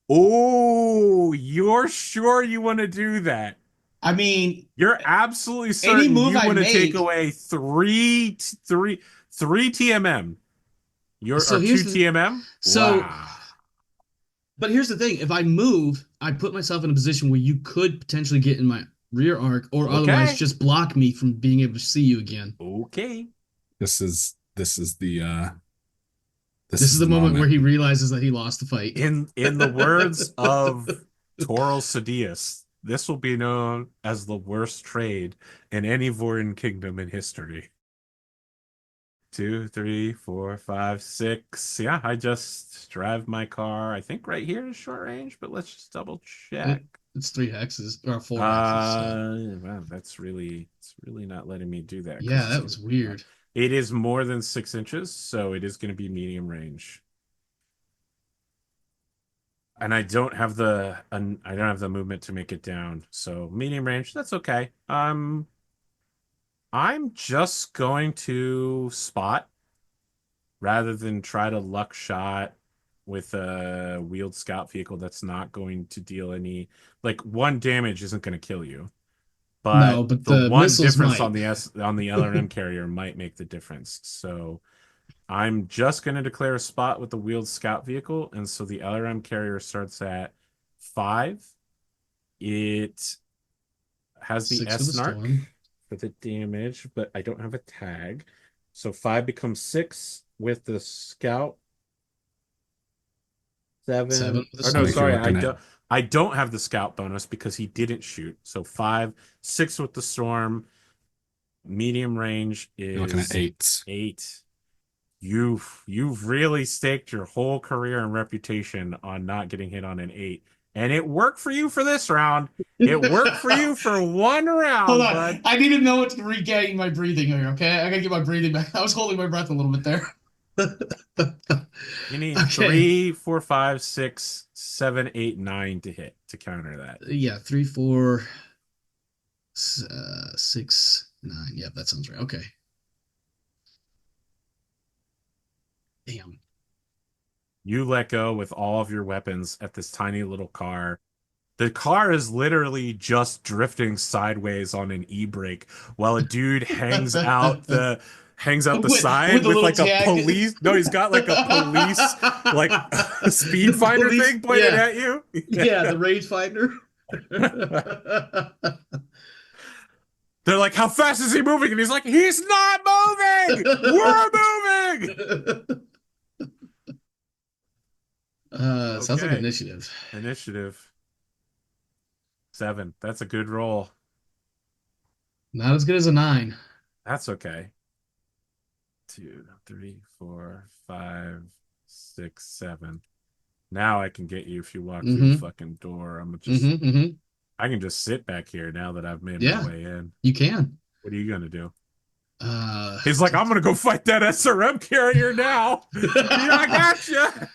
Oh, you're sure you want to do that? I mean, You're absolutely any certain move you I want to take make. away three TMM. You're So or here's two the TMM? so Wow. but here's the thing. If I move, I put myself in a position where you could potentially get in my rear arc or otherwise Okay. just block me from being able to see you again. Okay. This is the This is the moment where moment. he realizes that he lost the fight. In the words of Toral Sidious, this will be known as the worst trade in any Vorin kingdom in history. 2, 3, 4, 5, 6. Yeah, I just drive my car. I think right here is short range, but let's just double check. It's 3 hexes or 4 hexes. So Wow, it's really not letting me do that because yeah, it's that a, was weird. it is more than 6 inches, so it is going to be medium range. And I don't have the movement to make it down, so medium range, that's okay. I'm just going to spot rather than try to luck shot with a wheeled scout vehicle that's not going to deal any, like, 1 damage isn't going to kill you. No, But but the the one missiles difference might. on the LRM carrier might make the difference. So I'm just going to declare a spot with the wheeled scout vehicle, and so the LRM carrier starts at 5. It has the 6 for the S-Narc storm. for the damage, but I don't have a tag. So 5 becomes 6 with the scout. 7 7. for the Or no, I think you're sorry, storm. looking at I don't have the scout bonus because he didn't shoot. So 5, 6 with the storm. Medium range you're looking at is eights. 8. You've really staked your whole career and reputation on not getting hit on an 8. And it worked for you for this round. It worked for you for one Hold round, on. bud. I need to know to regain my breathing here, okay? I gotta get my breathing back. I was holding my breath a little bit there. You need Okay. 3, 4, 5, 6, 7, 8, 9 to hit to counter that. Yeah, 3, 4, 6, 9. Yeah, that sounds right. Okay. Damn. You let go with all of your weapons at this tiny little car. The car is literally just drifting sideways on an e-brake while a dude hangs out the With side a with little like a tag. police. No, he's got like a police like a speed The finder police, thing pointed yeah. at you. Yeah, the rage finder. They're like, "How fast is he moving?" And he's like, "He's not moving. We're moving." Sounds like Okay, initiative. initiative 7. That's a good roll. Not as good as a 9. That's okay. 2, 3, 4, 5, 6, 7. Now I can get you if you walk through the Mm-hmm. fucking door. Mm-hmm. Mm-hmm. I can just sit back here now that I've made my Yeah, way in. you can. What are you gonna do? Uh, He's like, I'm gonna go fight that SRM carrier now. Yeah, I gotcha.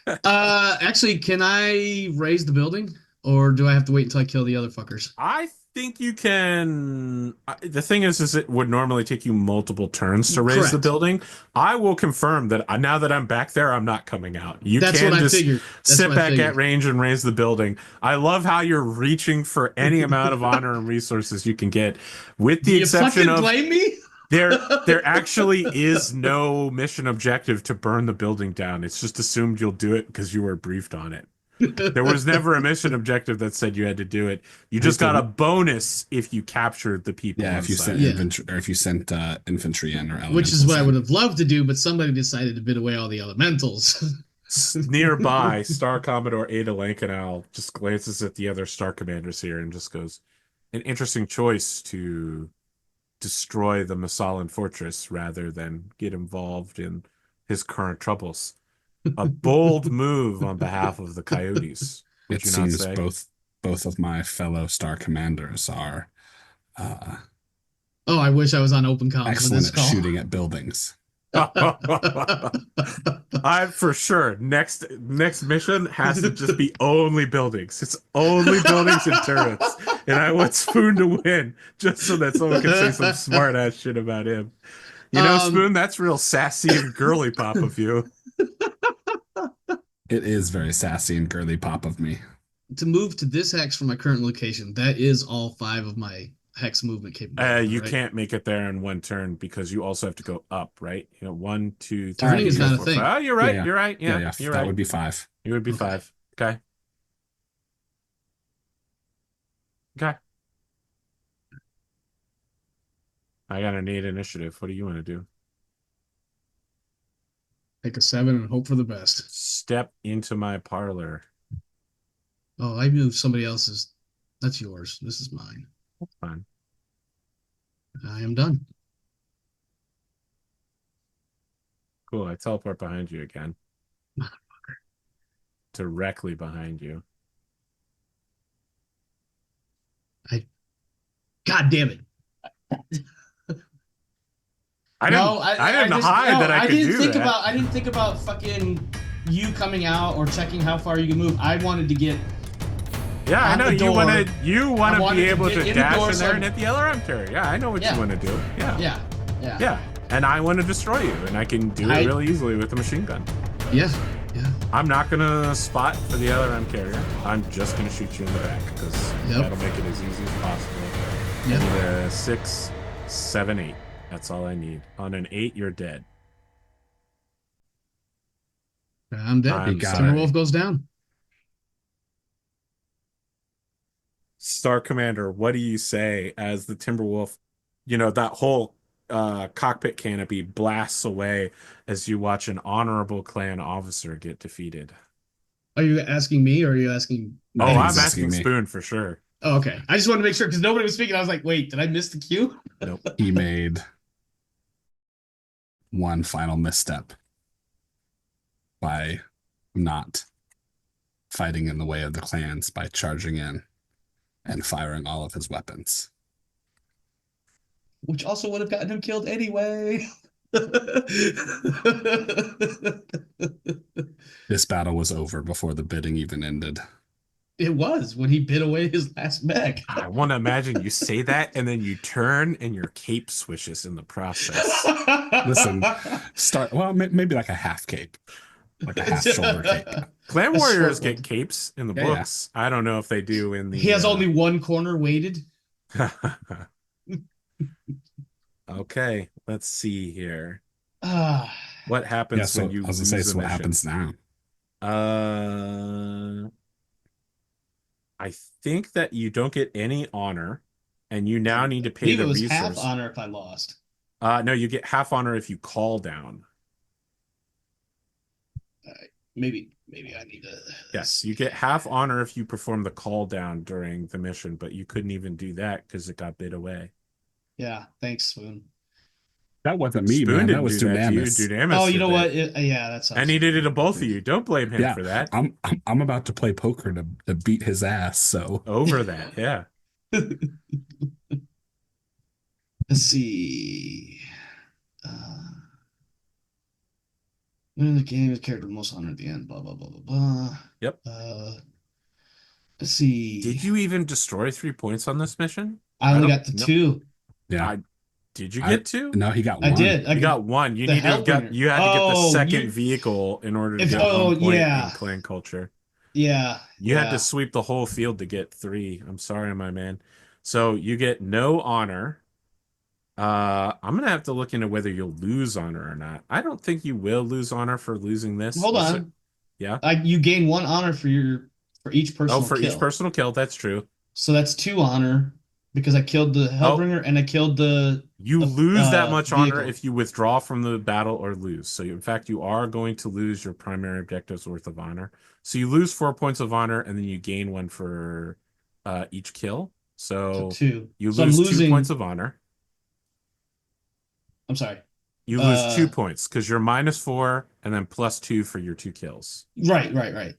actually, can I raise the building, or do I have to wait until I kill the other fuckers? I think you can. The thing is it would normally take you multiple turns to raise the Correct. building. I will confirm that now that I'm back there, I'm not coming out. You That's what can I just figured. That's sit what I back at figured. range and raise the building. I love how you're reaching for any amount of honor and resources you can get, with Do the you exception fucking of blame me? there actually is no mission objective to burn the building down. It's just assumed you'll do it because you were briefed on it. There was never a mission objective that said you had to do it. You I just got a didn't. bonus if you captured the people Yeah, on if you sent site. Yeah, infantry or if you sent infantry in or which is elementals what I would in. have loved to do, but somebody decided to bid away all the elementals. Nearby, Star Commodore Ada Lankenau just glances at the other Star Commanders here and just goes, "An interesting choice to destroy the Masalan fortress rather than get involved in his current troubles. A bold move on behalf of the Coyotes, would It you not seems say?" both of my fellow star commanders are uh, Oh, I wish I was on open comms with excellent this at call. shooting at buildings. I for sure next mission has to just be only buildings. It's only buildings and turrets, and I want Spoon to win just so that someone can say some smart ass shit about him. You know, um, Spoon, that's real sassy and girly pop of you. It is very sassy and girly pop of me. to move to this hex from my current location, that is all 5 of my hex movement capability, You right? can't make it there in one turn because you also have to go up, right? You know, 1, 2, Turning 3, is not a 4, 5. thing. Oh, you're Yeah, right. yeah, You're right. yeah, Yeah, yeah. you're That right. would be 5. You would be Okay. 5. Okay. Okay. I gotta need initiative. What do you want to do? Take a 7 and hope for the best. Step into my parlor. Oh, I moved somebody else's. That's yours. This is mine. Fine. I am done. Cool. I teleport behind you again. Directly behind you. God damn it. I No, didn't I I didn't just hide no, that I could do that. I didn't think about fucking you coming out or checking how far you can move. I wanted to get Yeah, I out know the door. you I want to wanted be to able get to in the dash door in so there I- and hit the LRM carrier. Yeah, I know what Yeah. you want to do. Yeah. Yeah. Yeah. Yeah. And I want to destroy you, and I can do it really easily with a machine gun. Yeah. Yeah. I'm not gonna spot for the LRM carrier. I'm just gonna shoot you in the back because Yep. that'll make it as easy as possible. I Yep. need a 6, 7, 8. That's all I need. On an 8, you're dead. I'm dead. You I'm got Timberwolf sorry. goes down. Star Commander, what do you say as the Timberwolf, that whole cockpit canopy blasts away as you watch an honorable clan officer get defeated? Are you asking me or are you asking Oh, I think Amos? he's I'm asking asking me. Spoon for sure. Oh, okay. I just wanted to make sure because nobody was speaking. I was like, wait, did I miss the cue? Nope. He made one final misstep by not fighting in the way of the clans by charging in and firing all of his weapons. Which also would have gotten him killed anyway. This battle was over before the bidding even ended. It was when he bit away his last mech. I want to imagine you say that and then you turn and your cape swishes in the process. Listen, maybe like a half cape, like a half shoulder cape. Clan Warriors get capes in the books. Yeah. I don't know if they do in the. He has only one corner weighted. Okay, let's see here. What happens when you lose a mission? What happens now? I think that you don't get any honor, and you now need to pay the resource. Half honor if I lost. No, you get half honor if you call down. Maybe I need to. Yes, you get half honor if you perform the call down during the mission, but you couldn't even do that because it got bid away. Yeah, thanks, Spoon. That wasn't me, Spoon man. That was Amos. Oh, you know what? Yeah, that's. And he did it to both of you. Don't blame him for that. I'm about to play poker to beat his ass. So over that, yeah. Let's see. When the game is character most honor at the end. Blah blah blah blah blah. Yep. Let's see. Did you even destroy 3 points on this mission? I only got the 2. Yeah. Did you get 2? No, he got 1. I did. You got 1. You had to get the second vehicle in order to get 1 point in clan culture. Yeah. You had to sweep the whole field to get 3. I'm sorry, my man. So you get no honor. I'm gonna have to look into whether you'll lose honor or not. I don't think you will lose honor for losing this. Hold on. Yeah. You gain 1 honor for each personal kill. Each personal kill, that's true. So that's 2 honor because I killed the Hellbringer and I killed the. You lose that much honor if you withdraw from the battle or lose. So in fact, you are going to lose your primary objective's worth of honor. So you lose 4 points of honor and then you gain 1 for each kill. So 2. You lose 2 points of honor. I'm sorry. You lose 2 points because you're -4 and then +2 for your 2 kills. Right. Yep.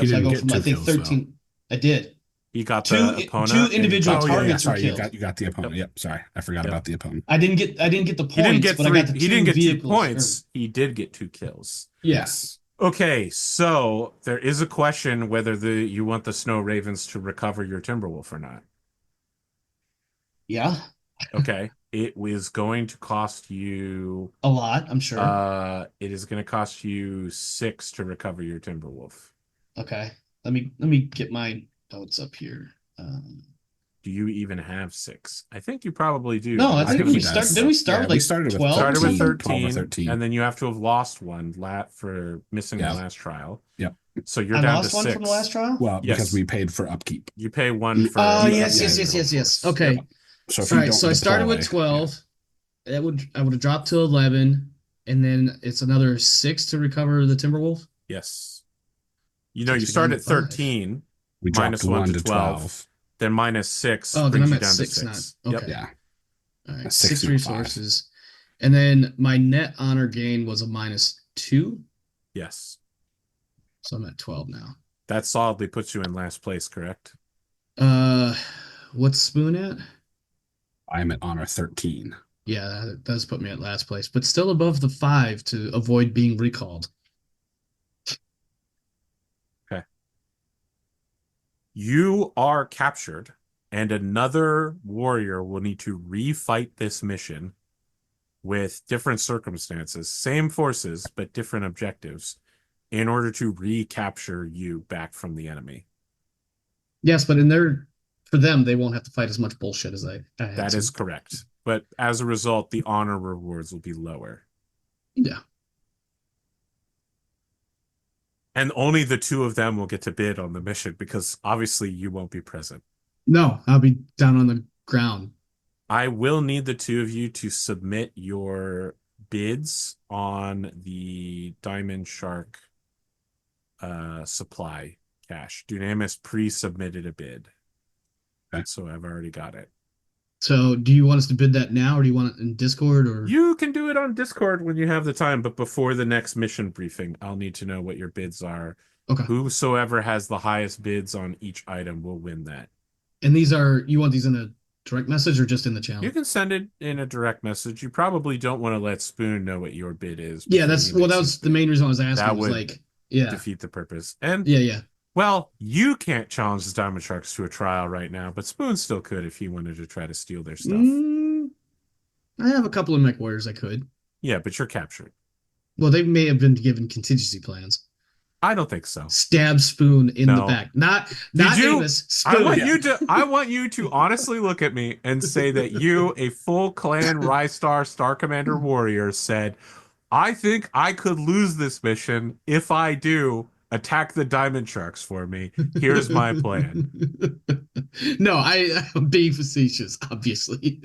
So I go from I think 13. I did. You got the opponent. 2 individual targets. Sorry, you got the opponent. Yep. Sorry, I forgot about the opponent. I didn't get the points. He didn't get 3. He didn't get 2 points. He did get 2 kills. Yes. Okay, so there is a question whether you want the Snow Ravens to recover your Timberwolf or not. Yeah. Okay. It was going to cost you a lot, I'm sure. It is going to cost you 6 to recover your Timberwolf. Okay. Let me get my notes up here. Do you even have 6? I think you probably do. No, I think we started. Did we start like 12? Started with 13, 12 or 13, and then you have to have lost 1 for missing the last trial. Yep. So you're down to 6. I lost 1 from the last trial. Well, because we paid for upkeep. You pay 1 for. Oh yes. Okay. Yep. So so I started with 12. I would have dropped to 11, and then it's another 6 to recover the Timberwolf. Yes. You start at 13. We dropped -1 to 12. Then -6. Oh, then I'm at down 6 to now. 6. Okay. Yep. Yeah. All right. 6 resources, and then my net honor gain was a -2. Yes. So I'm at 12 now. That solidly puts you in last place, correct? What's Spoon at? I'm at honor 13. Yeah, that does put me at last place, but still above the 5 to avoid being recalled. Okay. You are captured, and another warrior will need to refight this mission with different circumstances, same forces, but different objectives, in order to recapture you back from the enemy. Yes, but for them, they won't have to fight as much bullshit as I had. That is correct. But as a result, the honor rewards will be lower. Yeah. And only the 2 of them will get to bid on the mission because obviously you won't be present. No, I'll be down on the ground. I will need the 2 of you to submit your bids on the Diamond Shark supply cache. Dunamis pre-submitted a bid. Okay. So I've already got it. So do you want us to bid that now, or do you want it in Discord? Or you can do it on Discord when you have the time, but before the next mission briefing, I'll need to know what your bids are Okay. Whosoever has the highest bids on each item will win that. And these are you want these in a direct message or just in the You channel? can send it in a direct message. You probably don't want to let Spoon know what your bid is Yeah, before that's he well, that makes his was the bid. main reason I was asking That was would like, yeah, defeat the purpose. And, yeah, yeah. well, you can't challenge the Diamond Sharks to a trial right now, but Spoon still could if he wanted to try to steal their stuff. Mm, I have a couple of mech warriors I could. Yeah, but you're captured. Well, they may have been given contingency plans. I don't think so. Stab Spoon in the No. back. Not Did not you? Amos, I Spoon. want Yeah. you to I want you to honestly look at me and say that you, a full clan Rystar Star Commander warrior, said, I think I could lose this mission. If I do, attack the Diamond Sharks for me. Here's my plan. No, I'm being facetious, obviously.